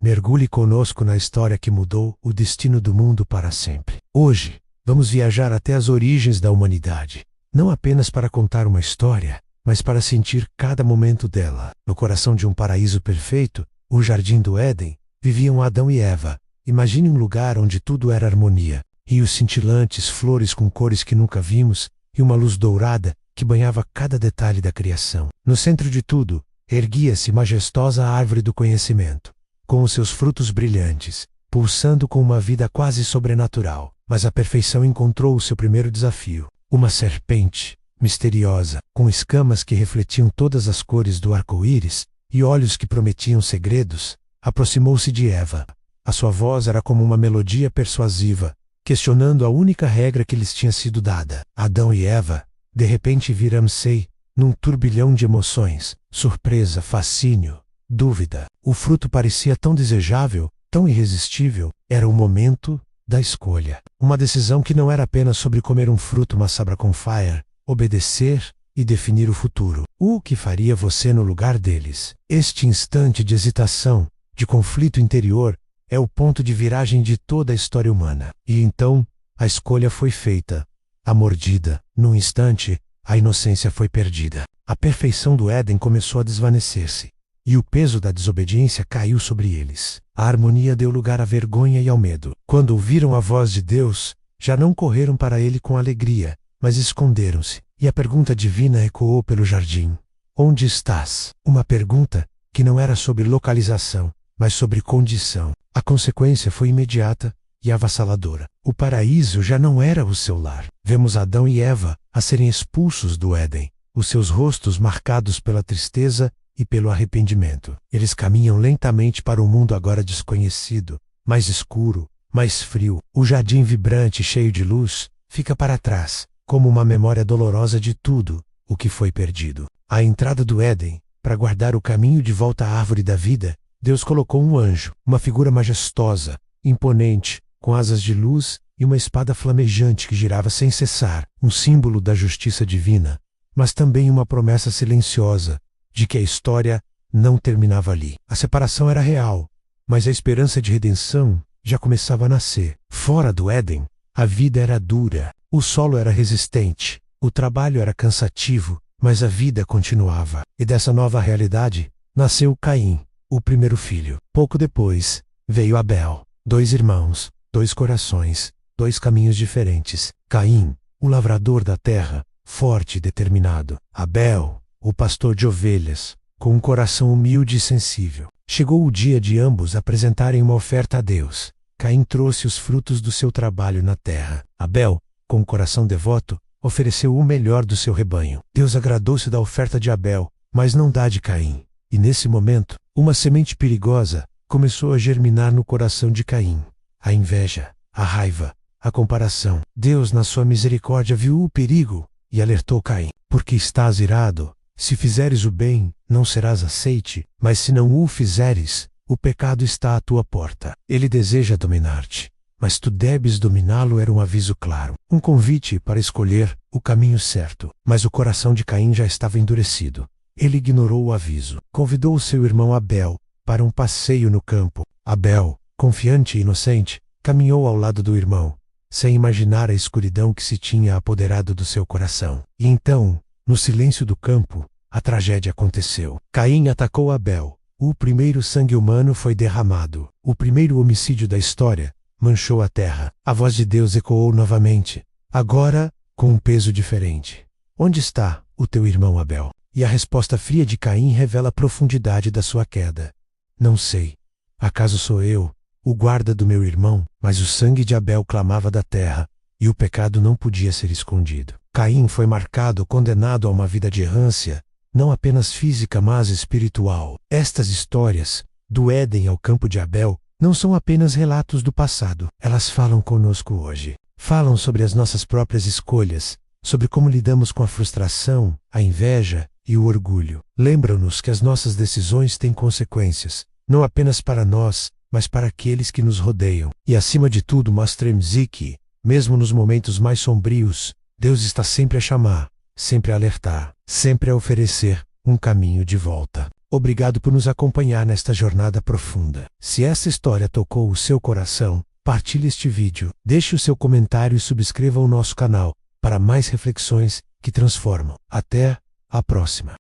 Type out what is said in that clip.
mergulhe conosco na história que mudou o destino do mundo para sempre. Hoje, vamos viajar até as origens da humanidade, não apenas para contar uma história, mas para sentir cada momento dela. No coração de um paraíso perfeito, o Jardim do Éden, viviam Adão e Eva. Imagine um lugar onde tudo era harmonia, rios cintilantes, flores com cores que nunca vimos e uma luz dourada que banhava cada detalhe da criação. No centro de tudo, erguia-se majestosa árvore do conhecimento, com os seus frutos brilhantes, pulsando com uma vida quase sobrenatural. Mas a perfeição encontrou o seu primeiro desafio. Uma serpente, misteriosa, com escamas que refletiam todas as cores do arco-íris e olhos que prometiam segredos, aproximou-se de Eva. A sua voz era como uma melodia persuasiva, questionando a única regra que lhes tinha sido dada. Adão e Eva, de repente viram-se num turbilhão de emoções, surpresa, fascínio, dúvida. O fruto parecia tão desejável, tão irresistível. Era o momento da escolha. Uma decisão que não era apenas sobre comer um fruto maçabra com fire, obedecer e definir o futuro. O que faria você no lugar deles? Este instante de hesitação, de conflito interior, é o ponto de viragem de toda a história humana. E então, a escolha foi feita. A mordida. Num instante, a inocência foi perdida. A perfeição do Éden começou a desvanecer-se, e o peso da desobediência caiu sobre eles. A harmonia deu lugar à vergonha e ao medo. Quando ouviram a voz de Deus, já não correram para ele com alegria, mas esconderam-se. E a pergunta divina ecoou pelo jardim. Onde estás? Uma pergunta que não era sobre localização, mas sobre condição. A consequência foi imediata e avassaladora. O paraíso já não era o seu lar. Vemos Adão e Eva a serem expulsos do Éden, os seus rostos marcados pela tristeza e pelo arrependimento. Eles caminham lentamente para um mundo agora desconhecido, mais escuro, mais frio. O jardim vibrante, cheio de luz, fica para trás, como uma memória dolorosa de tudo o que foi perdido. À entrada do Éden, para guardar o caminho de volta à árvore da vida, Deus colocou um anjo, uma figura majestosa, imponente, com asas de luz e uma espada flamejante que girava sem cessar, um símbolo da justiça divina, mas também uma promessa silenciosa de que a história não terminava ali. A separação era real, mas a esperança de redenção já começava a nascer. Fora do Éden, a vida era dura, o solo era resistente, o trabalho era cansativo, mas a vida continuava. E dessa nova realidade, nasceu Caim, o primeiro filho. Pouco depois, veio Abel. 2 irmãos, 2 corações, 2 caminhos diferentes. Caim, o lavrador da terra, forte e determinado. Abel, o pastor de ovelhas, com um coração humilde e sensível. Chegou o dia de ambos apresentarem uma oferta a Deus. Caim trouxe os frutos do seu trabalho na terra. Abel, com um coração devoto, ofereceu o melhor do seu rebanho. Deus agradou-se da oferta de Abel, mas não da de Caim. E nesse momento, uma semente perigosa começou a germinar no coração de Caim. A inveja, a raiva, a comparação. Deus, na sua misericórdia, viu o perigo e alertou Caim. Porque estás irado? Se fizeres o bem, não serás aceite, mas se não o fizeres, o pecado está à tua porta. Ele deseja dominar-te, mas tu debes dominá-lo. Era um aviso claro, um convite para escolher o caminho certo. Mas o coração de Caim já estava endurecido. Ele ignorou o aviso. Convidou o seu irmão Abel para um passeio no campo. Abel, confiante e inocente, caminhou ao lado do irmão, sem imaginar a escuridão que se tinha apoderado do seu coração. E então, no silêncio do campo, a tragédia aconteceu. Caim atacou Abel. O primeiro sangue humano foi derramado. O primeiro homicídio da história manchou a terra. A voz de Deus ecoou novamente, agora com um peso diferente. Onde está o teu irmão Abel? E a resposta fria de Caim revela a profundidade da sua queda. Não sei. Acaso sou eu, o guarda do meu irmão? Mas o sangue de Abel clamava da terra, e o pecado não podia ser escondido. Caim foi marcado, condenado a uma vida de errância, não apenas física, mas espiritual. Estas histórias, do Éden ao campo de Abel, não são apenas relatos do passado. Elas falam conosco hoje. Falam sobre as nossas próprias escolhas, sobre como lidamos com a frustração, a inveja e o orgulho. Lembram-nos que as nossas decisões têm consequências, não apenas para nós, mas para aqueles que nos rodeiam. E acima de tudo, mostremos que, mesmo nos momentos mais sombrios, Deus está sempre a chamar, sempre a alertar, sempre a oferecer um caminho de volta. Obrigado por nos acompanhar nesta jornada profunda. Se essa história tocou o seu coração, partilhe este vídeo, deixe o seu comentário e subscreva o nosso canal para mais reflexões que transformam. Até a próxima!